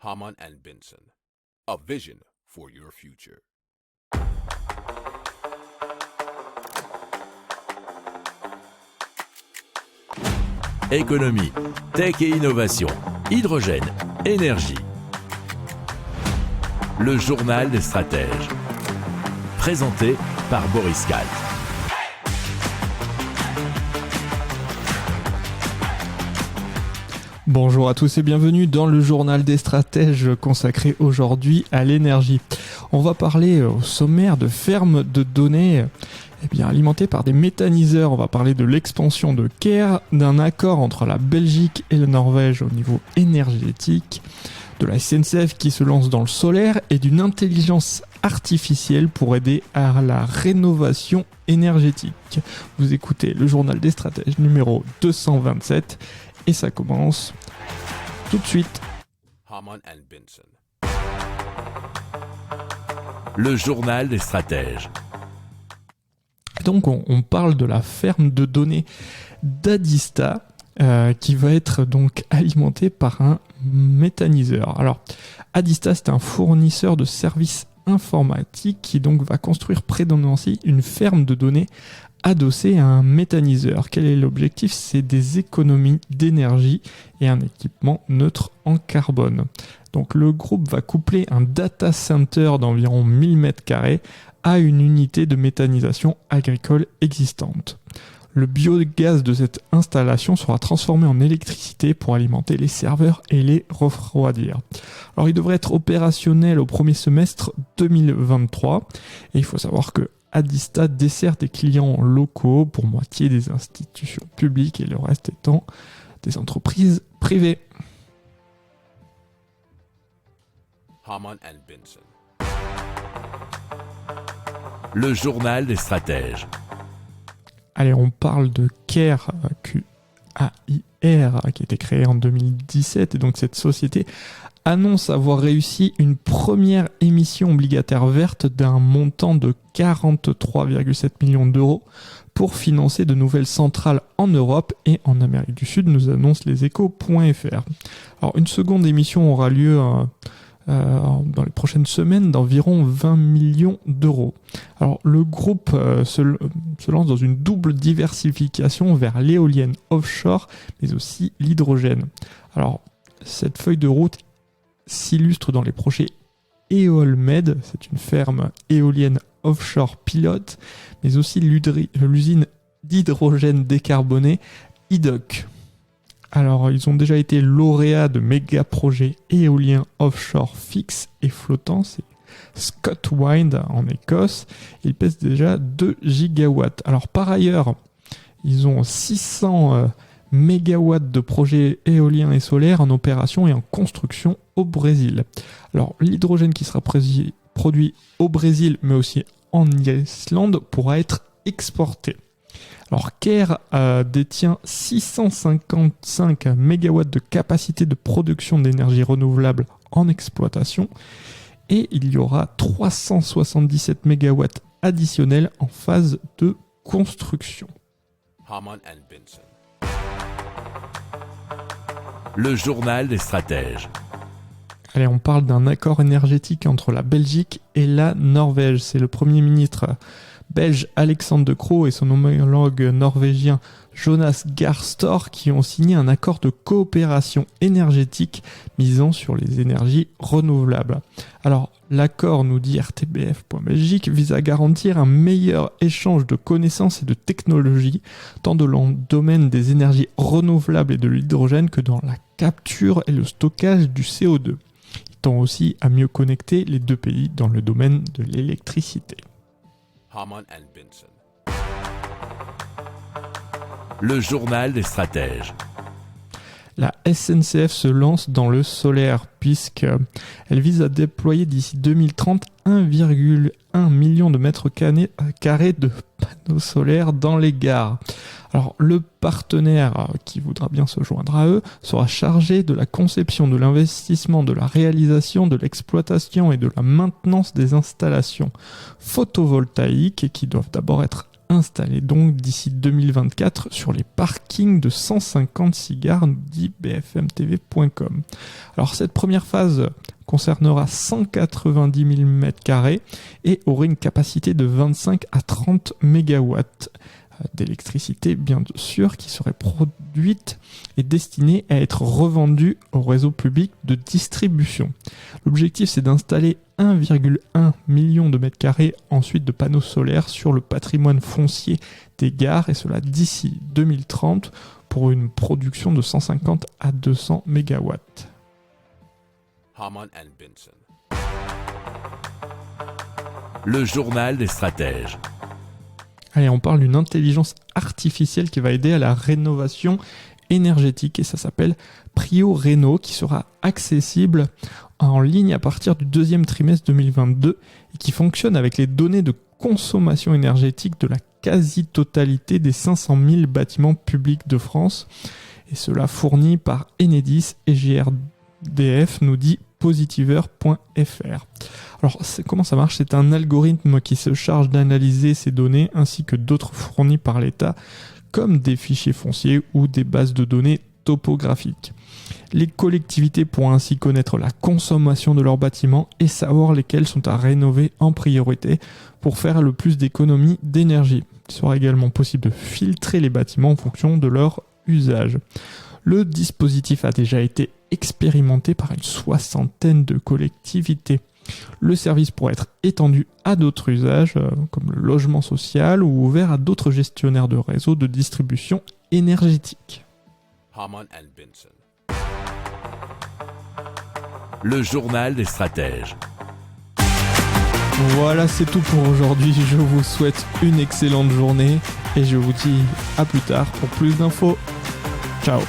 Hamann and Benson, a vision for your future. Économie, tech et innovation, hydrogène, énergie. Le journal des stratèges. Présenté par Boris Kalt. Bonjour à tous et bienvenue dans le journal des stratèges consacré aujourd'hui à l'énergie. On va parler au sommaire de fermes de données alimentées par des méthaniseurs. On va parler de l'expansion de Care, d'un accord entre la Belgique et la Norvège au niveau énergétique, de la SNCF qui se lance dans le solaire et d'une intelligence artificielle pour aider à la rénovation énergétique. Vous écoutez le journal des stratèges numéro 227 et ça commence tout de suite. Hamann and Benson. Le journal des stratèges. Donc on parle de la ferme de données d'Adista qui va être donc alimentée par un méthaniseur. Alors Adista, c'est un fournisseur de services informatiques qui donc va construire près de Nancy une ferme de données adossée à un méthaniseur. Quel est l'objectif ? C'est des économies d'énergie et un équipement neutre en carbone. Donc le groupe va coupler un data center d'environ 1000 m² à une unité de méthanisation agricole existante. Le biogaz de cette installation sera transformé en électricité pour alimenter les serveurs et les refroidir. Alors il devrait être opérationnel au premier semestre 2023 et il faut savoir que Adista dessert des clients locaux, pour moitié des institutions publiques et le reste étant des entreprises privées. Hamann and Benson. Le journal des stratèges. Allez, on parle de Care, Q-A-I-R, qui a été créée en 2017. Et donc cette société annonce avoir réussi une première émission obligataire verte d'un montant de 43,7 millions d'euros pour financer de nouvelles centrales en Europe et en Amérique du Sud, nous annonce leséchos.fr. Alors une seconde émission aura lieu dans les prochaines semaines d'environ 20 millions d'euros. Alors le groupe se lance dans une double diversification vers l'éolienne offshore, mais aussi l'hydrogène. Alors cette feuille de route s'illustre dans les projets EolMed, c'est une ferme éolienne offshore pilote, mais aussi l'usine d'hydrogène décarboné IDOC. Alors, ils ont déjà été lauréats de méga projets éoliens offshore fixes et flottants, c'est ScotWind en Écosse. Ils pèsent déjà 2 gigawatts. Alors, par ailleurs, ils ont 600 mégawatts de projets éoliens et solaires en opération et en construction au Brésil. Alors, l'hydrogène qui sera produit au Brésil, mais aussi en Islande, pourra être exporté. Alors, Care détient 655 MW de capacité de production d'énergie renouvelable en exploitation et il y aura 377 MW additionnels en phase de construction. Hamann and Benson. Le journal des stratèges. Allez, on parle d'un accord énergétique entre la Belgique et la Norvège. C'est le Premier ministre belge Alexander De Croo et son homologue norvégien Jonas Gahr Store qui ont signé un accord de coopération énergétique misant sur les énergies renouvelables. Alors, l'accord, nous dit RTBF.Belgique, vise à garantir un meilleur échange de connaissances et de technologies, tant dans le domaine des énergies renouvelables et de l'hydrogène que dans la capture et le stockage du CO2. Il tend aussi à mieux connecter les deux pays dans le domaine de l'électricité. Hamann and Benson. Le journal des stratèges. La SNCF se lance dans le solaire puisqu'elle vise à déployer d'ici 2030 1,1 million de mètres carrés de panneaux solaires dans les gares. Alors le partenaire qui voudra bien se joindre à eux sera chargé de la conception, de l'investissement, de la réalisation, de l'exploitation et de la maintenance des installations photovoltaïques qui doivent d'abord être installés donc d'ici 2024 sur les parkings de 156 gares, nous dit bfmtv.com. Alors cette première phase concernera 190 000 m² et aurait une capacité de 25 à 30 MW d'électricité, bien sûr, qui serait produite et destinée à être revendue au réseau public de distribution. L'objectif, c'est d'installer 1,1 million de mètres carrés ensuite de panneaux solaires sur le patrimoine foncier des gares, et cela d'ici 2030 pour une production de 150 à 200 MW. Harman and Benson. Le journal des stratèges. Allez, on parle d'une intelligence artificielle qui va aider à la rénovation énergétique, et ça s'appelle PrioRéno, qui sera accessible en ligne à partir du deuxième trimestre 2022 et qui fonctionne avec les données de consommation énergétique de la quasi-totalité des 500 000 bâtiments publics de France, et cela fourni par Enedis et GRDF, nous dit positiver.fr. Alors, comment ça marche ? C'est un algorithme qui se charge d'analyser ces données ainsi que d'autres fournis par l'État, comme des fichiers fonciers ou des bases de données topographiques. Les collectivités pourront ainsi connaître la consommation de leurs bâtiments et savoir lesquels sont à rénover en priorité pour faire le plus d'économies d'énergie. Il sera également possible de filtrer les bâtiments en fonction de leur usage. Le dispositif a déjà été expérimenté par une 60aine de collectivités. Le service pourrait être étendu à d'autres usages, comme le logement social, ou ouvert à d'autres gestionnaires de réseaux de distribution énergétique. Harman and Benson. Le journal des stratèges. Voilà, c'est tout pour aujourd'hui. Je vous souhaite une excellente journée et je vous dis à plus tard pour plus d'infos. Ciao.